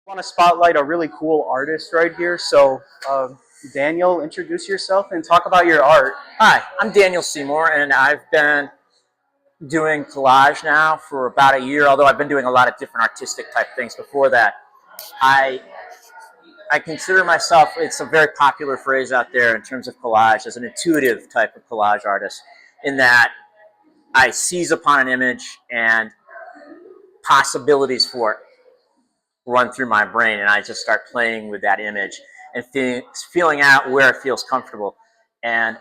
I want to spotlight a really cool artist right here. So, Daniel, introduce yourself and talk about your art. Hi, I'm Daniel Seymour, and I've been doing collage now for about a year, although I've been doing a lot of different artistic type things before that. I consider myself, it's a very popular phrase out there in terms of collage, as an intuitive type of collage artist, in that I seize upon an image and possibilities for it run through my brain, and I just start playing with that image and feeling out where it feels comfortable. And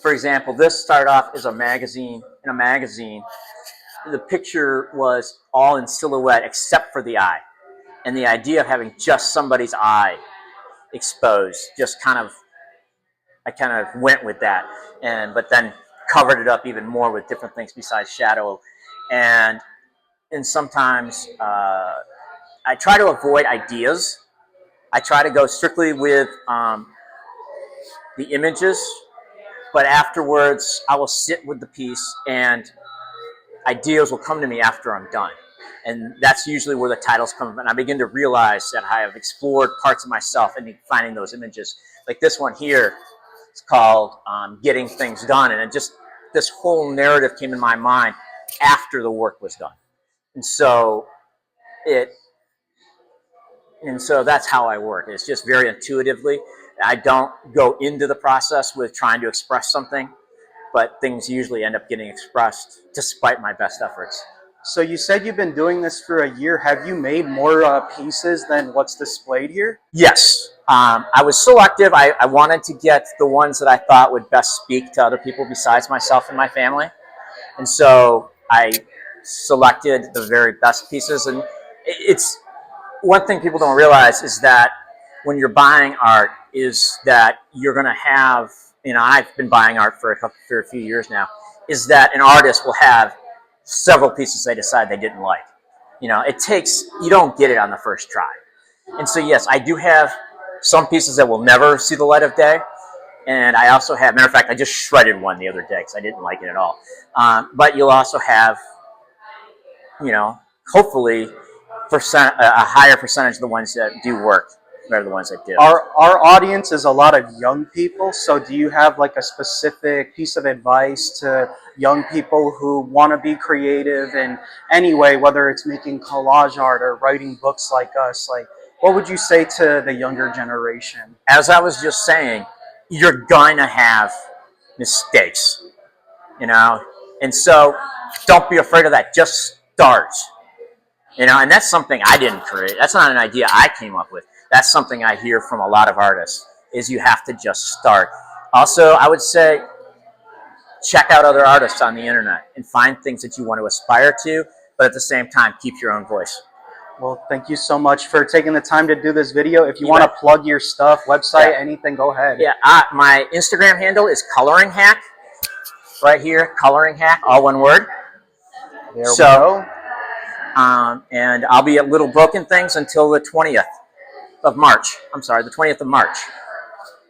for example, this started off as a magazine. In a magazine, the picture was all in silhouette except for the eye. And the idea of having just somebody's eye exposed, I kind of went with that. But then covered it up even more with different things besides shadow. And sometimes I try to avoid ideas. I try to go strictly with the images, but afterwards I will sit with the piece and ideas will come to me after I'm done. And that's usually where the titles come from. And I begin to realize that I have explored parts of myself and finding those images. Like this one here, it's called Getting Things Done. And this whole narrative came in my mind after the work was done. And so that's how I work. It's just very intuitively. I don't go into the process with trying to express something, but things usually end up getting expressed despite my best efforts. So you said you've been doing this for a year. Have you made more pieces than what's displayed here? Yes. I was selective. I wanted to get the ones that I thought would best speak to other people besides myself and my family. And so I selected the very best pieces. And it's one thing people don't realize is that when you're buying art is that you're going to have, I've been buying art for a few years now, is that an artist will have several pieces they decide they didn't like. You don't get it on the first try. And so yes, I do have some pieces that will never see the light of day. And I also have, matter of fact, I just shredded one the other day because I didn't like it at all. But you'll also have, hopefully a higher percentage of the ones that do work are the ones that do. Our audience is a lot of young people, so do you have like a specific piece of advice to young people who want to be creative in any way, whether it's making collage art or writing books like us? Like, what would you say to the younger generation? As I was just saying, you're going to have mistakes, and so don't be afraid of that. Just start. And that's something I didn't create. That's not an idea I came up with. That's something I hear from a lot of artists, is you have to just start. Also, I would say check out other artists on the internet and find things that you want to aspire to, but at the same time, keep your own voice. Well, thank you so much for taking the time to do this video. If you want to plug your stuff, website, anything, go ahead. Yeah, my Instagram handle is Coloring Hack. Right here, Coloring Hack, all one word. There we go. And I'll be at Little Broken Things until the 20th of March. I'm sorry, the 20th of March.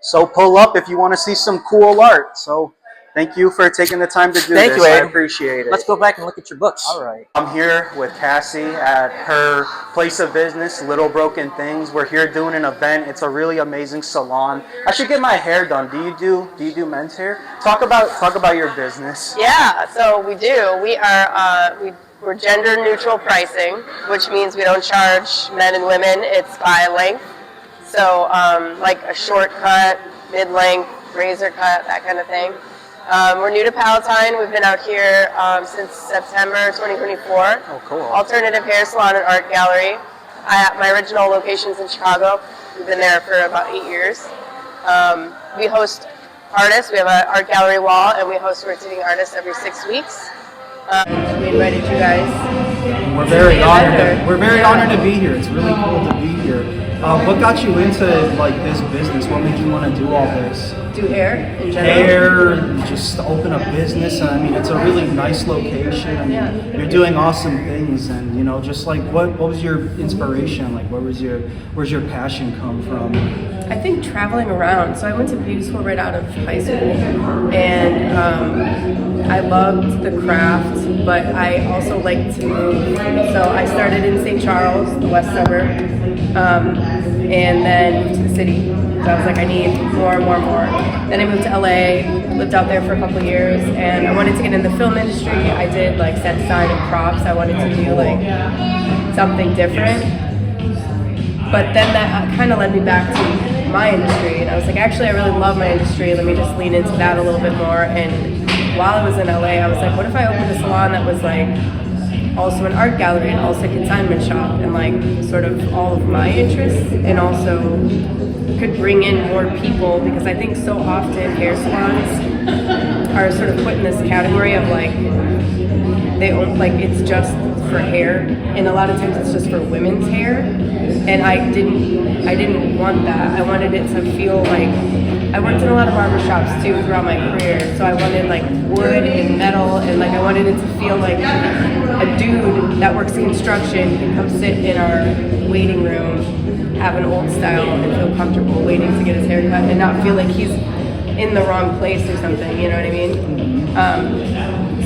So pull up if you want to see some cool art. So thank you for taking the time to do this. Thank you, Aiden. I appreciate it. Let's go back and look at your books. All right. I'm here with Cassie at her place of business, Little Broken Things. We're here doing an event. It's a really amazing salon. I should get my hair done. Do you do men's hair? Talk about your business. Yeah, so we do. We're gender neutral pricing, which means we don't charge men and women. It's by length. So like a short cut, mid-length, razor cut, that kind of thing. We're new to Palatine. We've been out here since September 2024. Oh, cool. Alternative hair salon and art gallery. My original location's in Chicago. We've been there for about 8 years. We host artists. We have an art gallery wall, and we host rotating artists every 6 weeks. We invited you guys. We're very honored. We're very honored to be here. It's really cool to be here. What got you into this business? What made you want to do all this? do hair in general? Hair, just open a business. I mean, it's a really nice location. I mean, you're doing awesome things, and you know, just like what was your inspiration? Like, where's your passion come from? I think traveling around. So I went to beauty school right out of high school, and I loved the craft, but I also liked to move. So I started in St. Charles, the west suburb, and then moved to the city. So I was like, I need more. Then I moved to LA, lived out there for a couple of years, and I wanted to get in the film industry. I did like set design and props. I wanted to do like something different. But then that kind of led me back to my industry, and I was like, actually, I really love my industry. Let me just lean into that a little bit more. And while I was in LA, I was like, what if I opened a salon that was like also an art gallery and also a consignment shop, and like sort of all of my interests, and also could bring in more people, because I think so often hair salons are sort of put in this category of like they own, like it's just for hair, and a lot of times it's just for women's hair, and I didn't want that. I wanted it to feel like, I worked in a lot of barber shops too throughout my career, so I wanted like wood and metal, and like I wanted it to feel like a dude that works the construction can come sit in our waiting room, have an old style, and feel comfortable waiting to get his hair cut, and not feel like he's in the wrong place or something, you know what I mean?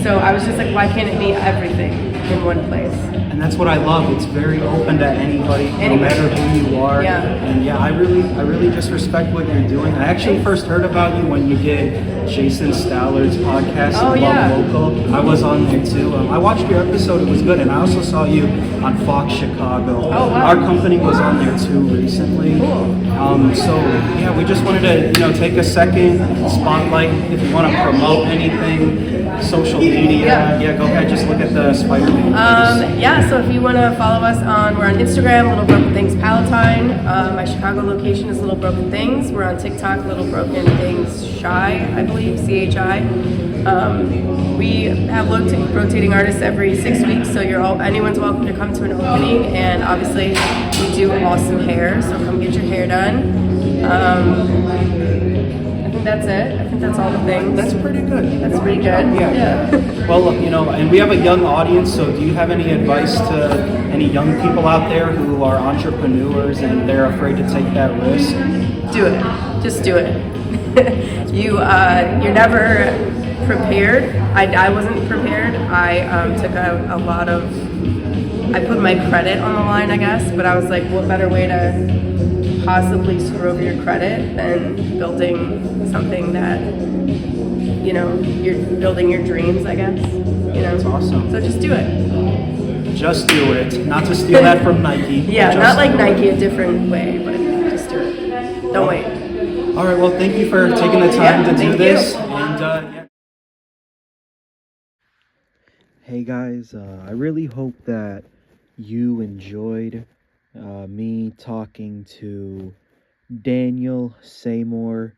So I was just like, why can't it be everything in one place? And that's what I love. It's very open to anybody, no matter who you are. Yeah. And yeah, I really just respect what you're doing. I actually first heard about you when you did Jason Stallard's podcast, Love Local. I was on there too. I watched your episode. It was good. And I also saw you on Fox Chicago. Oh, wow. Our company was on there too recently. Cool. So yeah, we just wanted to take a second, spotlight if you want to promote anything, social media. Yeah, go ahead. Just look at the Spider-Man. So if you want to follow us we're on Instagram, Little Broken Things Palatine. My Chicago location is Little Broken Things. We're on TikTok, Little Broken Things Shy, I believe, CHI. We have rotating artists every 6 weeks, so anyone's welcome to come to an opening. And obviously, we do awesome hair, so come get your hair done. I think that's it. I think that's all the things. That's pretty good. That's pretty good. Yeah. Well, and we have a young audience, so do you have any advice to any young people out there who are entrepreneurs and they're afraid to take that risk? Do it. Just do it. You're never prepared. I wasn't prepared. I took a lot of, I put my credit on the line, I guess, but I was like, what better way to possibly screw over your credit than building something that, you're building your dreams, I guess. That's awesome. So just do it. Just do it. Not to steal that from Nike. Yeah, not like Nike, a different way, but just do it. Don't wait. All right, well, thank you for taking the time to do this. Hey guys, I really hope that you enjoyed me talking to Daniel, Seymour,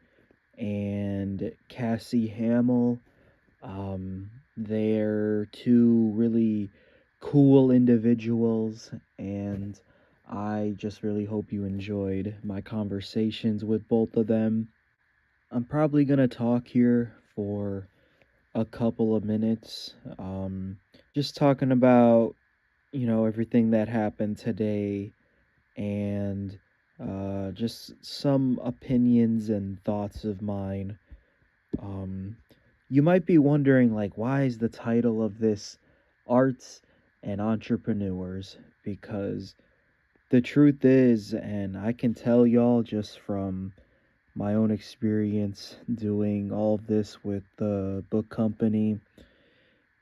and Cassie Hamel. They're two really cool individuals, and I just really hope you enjoyed my conversations with both of them. I'm probably gonna talk here for a couple of minutes, just talking about, everything that happened today, and just some opinions and thoughts of mine. You might be wondering, like, why is the title of this Arts and Entrepreneurs? Because the truth is, and I can tell y'all just from my own experience doing all of this with the book company,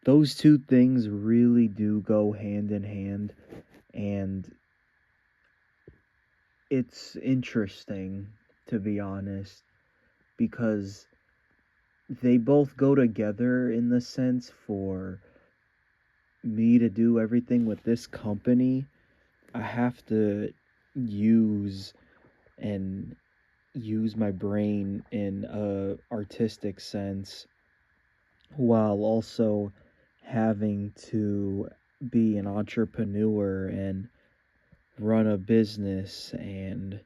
those two things really do go hand in hand, and it's interesting, to be honest, because they both go together in the sense for me to do everything with this company. I have to use my brain in a artistic sense, while also having to be an entrepreneur and run a business and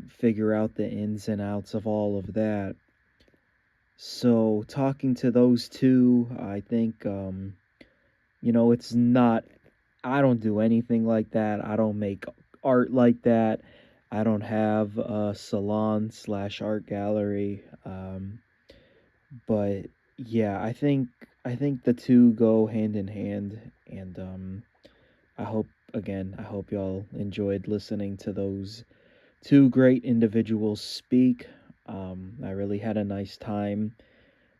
figure out the ins and outs of all of that. So talking to those two, I think it's not. I don't do anything like that. I don't make art like that. I don't have a salon slash art gallery. But yeah, I think the two go hand in hand, and I hope I hope y'all enjoyed listening to those two great individuals speak. I really had a nice time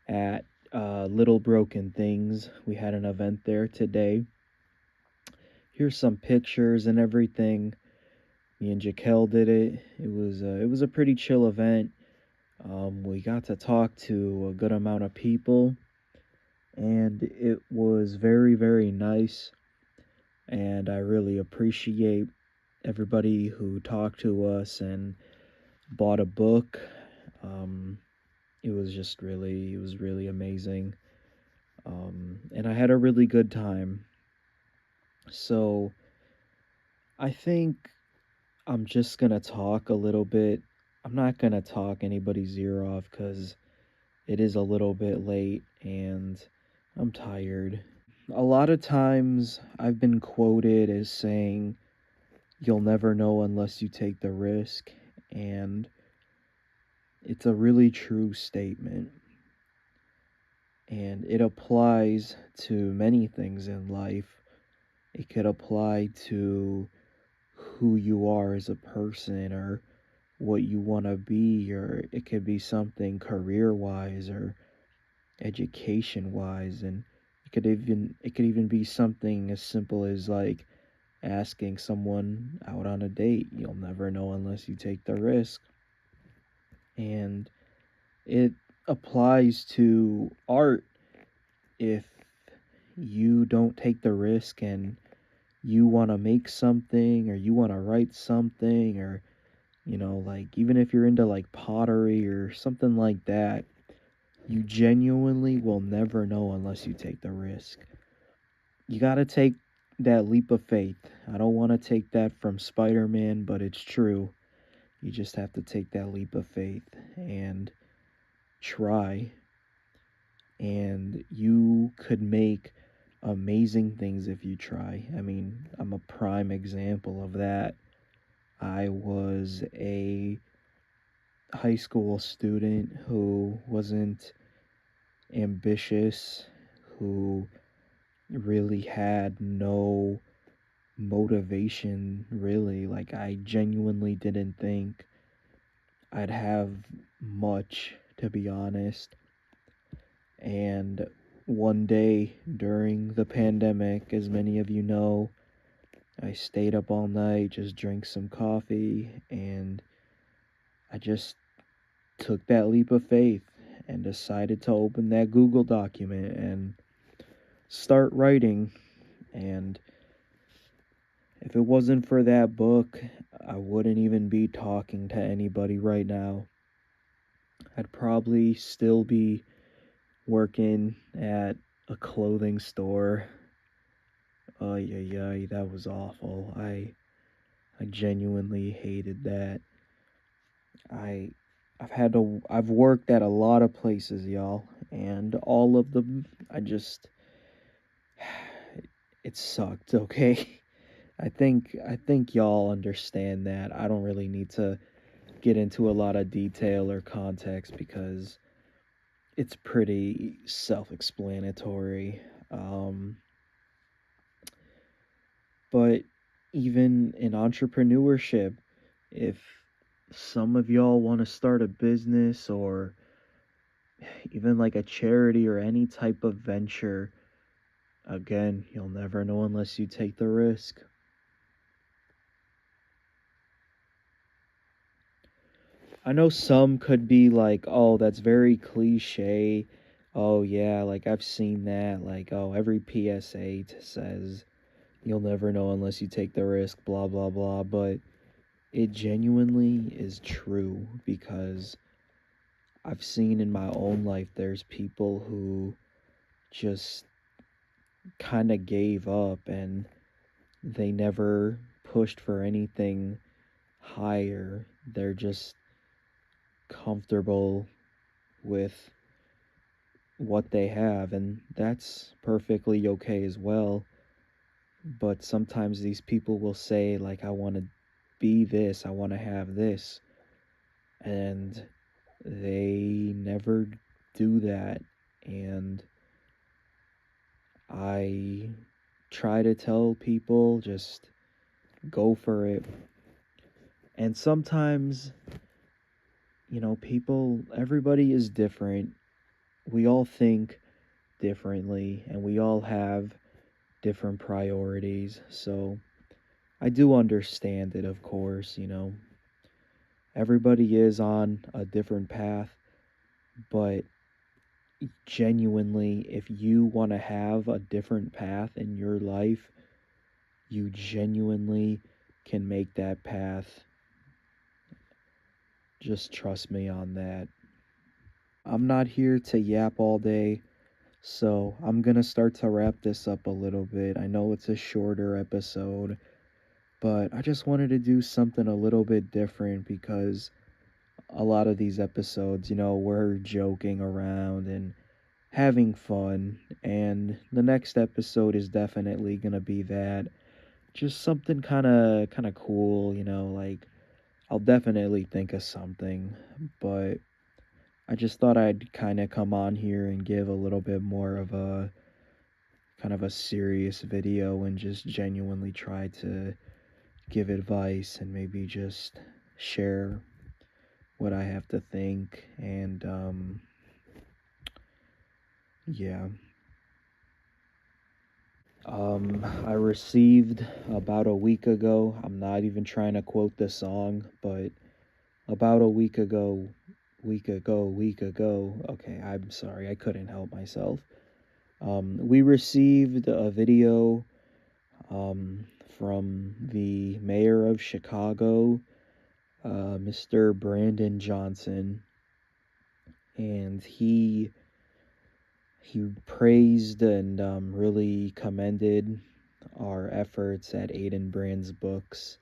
at Little Broken Things. We had an event there today. Here's some pictures and everything. Me and Jaquel did it. It was a pretty chill event. We got to talk to a good amount of people, and it was very very nice. And I really appreciate everybody who talked to us and bought a book. Um, it was really amazing. And I had a really good time. So I think I'm just gonna talk a little bit. I'm not gonna talk anybody's ear off because it is a little bit late and I'm tired. A lot of times I've been quoted as saying, "You'll never know unless you take the risk," and it's a really true statement. And it applies to many things in life. It could apply to who you are as a person or what you want to be, or it could be something career wise or education wise, and it could even be something as simple as like asking someone out on a date. You'll never know unless you take the risk. And it applies to art. If you don't take the risk and you want to make something or you want to write something, or like even if you're into like pottery or something like that, you genuinely will never know unless you take the risk. You got to take that leap of faith. I don't want to take that from Spider-Man, but it's true. You just have to take that leap of faith and try, and you could make amazing things if you try. I mean, I'm a prime example of that. I was a high school student who wasn't ambitious, who really had no motivation, really. Like, I genuinely didn't think I'd have much, to be honest. And one day during the pandemic, as many of you know, I stayed up all night, just drank some coffee, and I just took that leap of faith and decided to open that Google document and start writing. And if it wasn't for that book, I wouldn't even be talking to anybody right now. I'd probably still be working at a clothing store. Yeah, that was awful. I genuinely hated that. I I've worked at a lot of places, y'all, and all of them it sucked, okay? I think y'all understand that. I don't really need to get into a lot of detail or context because it's pretty self-explanatory. But even in entrepreneurship, if some of y'all want to start a business or even like a charity or any type of venture, again, you'll never know unless you take the risk. I know some could be like, oh, that's very cliche. Oh, yeah, like I've seen that. Like, oh, every PSA says you'll never know unless you take the risk, blah, blah, blah. But it genuinely is true because I've seen in my own life there's people who just kind of gave up and they never pushed for anything higher. They're just comfortable with what they have, and that's perfectly okay as well. But sometimes these people will say, like, I want to be this, I want to have this, and they never do that. And I try to tell people just go for it. And sometimes, everybody is different. We all think differently, and we all have different priorities. So I do understand it, of course. Everybody is on a different path, but genuinely, if you want to have a different path in your life, you genuinely can make that path. Just trust me on that. I'm not here to yap all day, so I'm gonna start to wrap this up a little bit. I know it's a shorter episode, but I just wanted to do something a little bit different because a lot of these episodes, we're joking around and having fun, and the next episode is definitely gonna be that. Just something kind of cool, like I'll definitely think of something, but I just thought I'd kind of come on here and give a little bit more of a kind of a serious video and just genuinely try to give advice and maybe just share what I have to think. And yeah. I received about a week ago, I'm not even trying to quote the song, but about a week ago, okay, I'm sorry, I couldn't help myself. We received a video um, from the mayor of Chicago, Mr. Brandon Johnson, and he praised and really commended our efforts at Aiden Brand's books.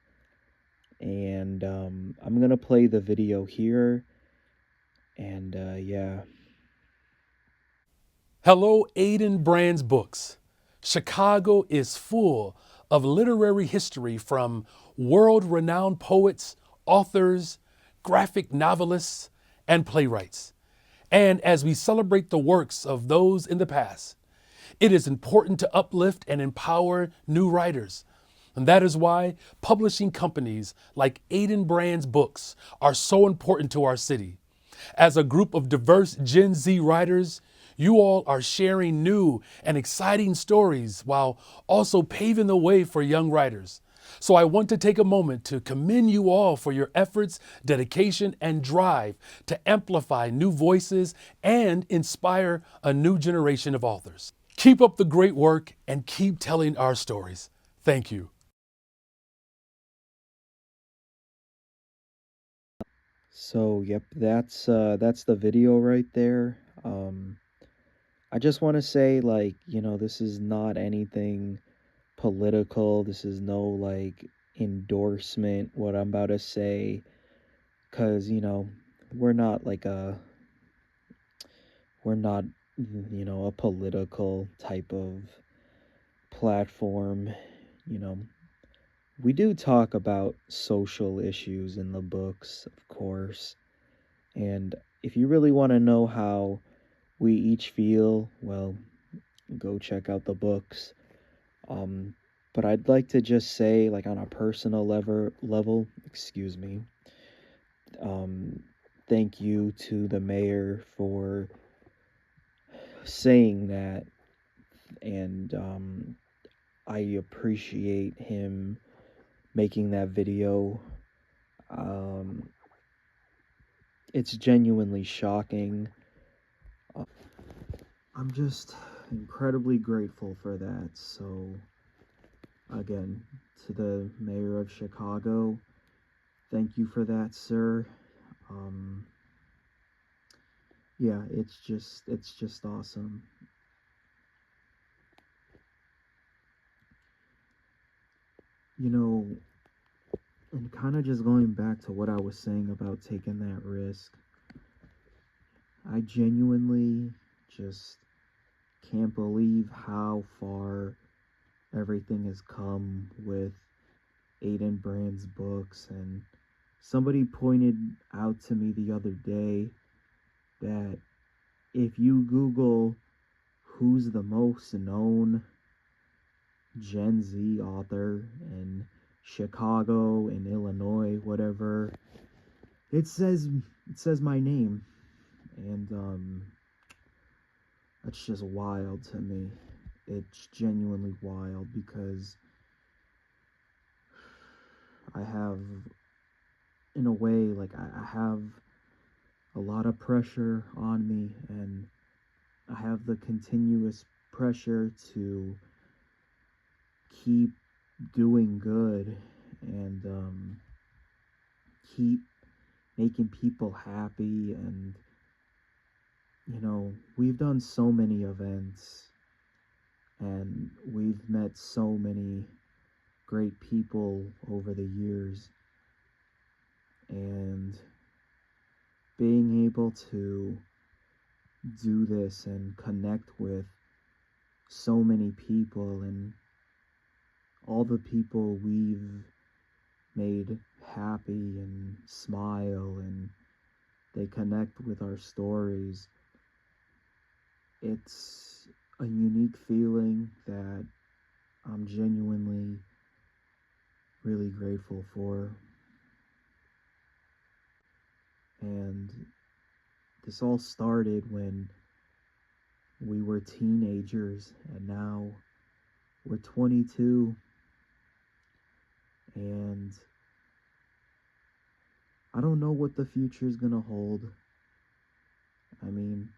And I'm gonna play the video here, and yeah. Hello, Aiden Brand's books. Chicago is full of literary history from world renowned poets, authors, graphic novelists, and playwrights. And as we celebrate the works of those in the past, it is important to uplift and empower new writers. And that is why publishing companies like Aiden Brand's books are so important to our city. As a group of diverse Gen Z writers, you all are sharing new and exciting stories while also paving the way for young writers. So I want to take a moment to commend you all for your efforts, dedication, and drive to amplify new voices and inspire a new generation of authors. Keep up the great work and keep telling our stories. Thank you. So yep, that's the video right there. I just want to say, like, this is not anything political. This is no like endorsement what I'm about to say, cuz we're not like a we're not a political type of platform, you know. We do talk about social issues in the books, of course. And if you really want to know how we each feel, well, go check out the books. Um, but I'd like to just say, like on a personal level, excuse me, thank you to the mayor for saying that, and I appreciate him making that video. Um, it's genuinely shocking. I'm just incredibly grateful for that. So, again, to the mayor of Chicago, thank you for that, sir. Yeah, it's just awesome. You know, and kind of just going back to what I was saying about taking that risk, I just can't believe how far everything has come with Aiden Brand's books. And somebody pointed out to me the other day that if you Google who's the most known Gen Z author in Chicago, in Illinois, whatever, it says my name. And it's just wild to me. It's genuinely wild because I have, in a way, like I have a lot of pressure on me, and I have the continuous pressure to keep doing good and keep making people happy. And we've done so many events and we've met so many great people over the years, and being able to do this and connect with so many people, and all the people we've made happy and smile, and they connect with our stories. It's a unique feeling that I'm genuinely really grateful for. And this all started when we were teenagers, and now we're 22. And I don't know what the future is gonna hold. I mean,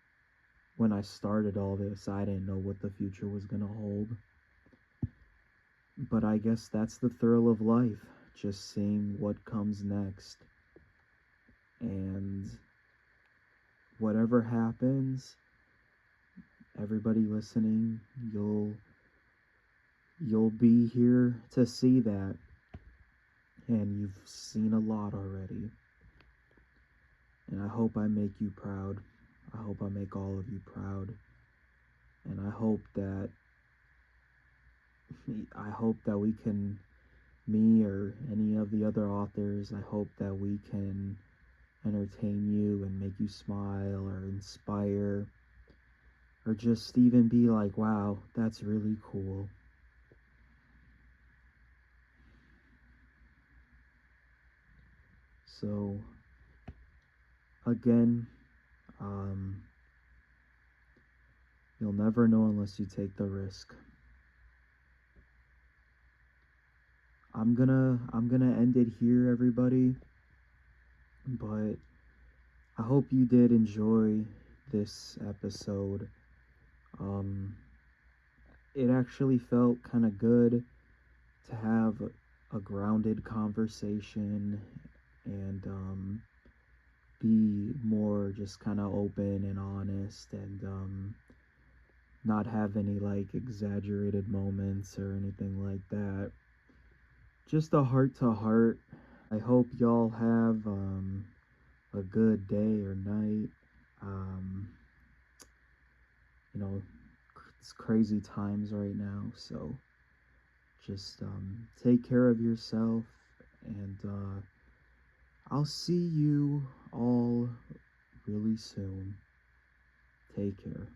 when I started all this, I didn't know what the future was gonna hold. But I guess that's the thrill of life, just seeing what comes next. And whatever happens, everybody listening, you'll be here to see that. And you've seen a lot already. And I hope I make you proud. I hope I make all of you proud. And I hope that we can, me or any of the other authors, I hope that we can entertain you and make you smile or inspire, or just even be like, wow, that's really cool. So again, you'll never know unless you take the risk. I'm gonna end it here, everybody. But I hope you did enjoy this episode. It actually felt kind of good to have a grounded conversation and be more just kind of open and honest, and not have any like exaggerated moments or anything like that. Just a heart to heart. I hope y'all have a good day or night. It's crazy times right now, so just take care of yourself, and I'll see you all really soon. Take care.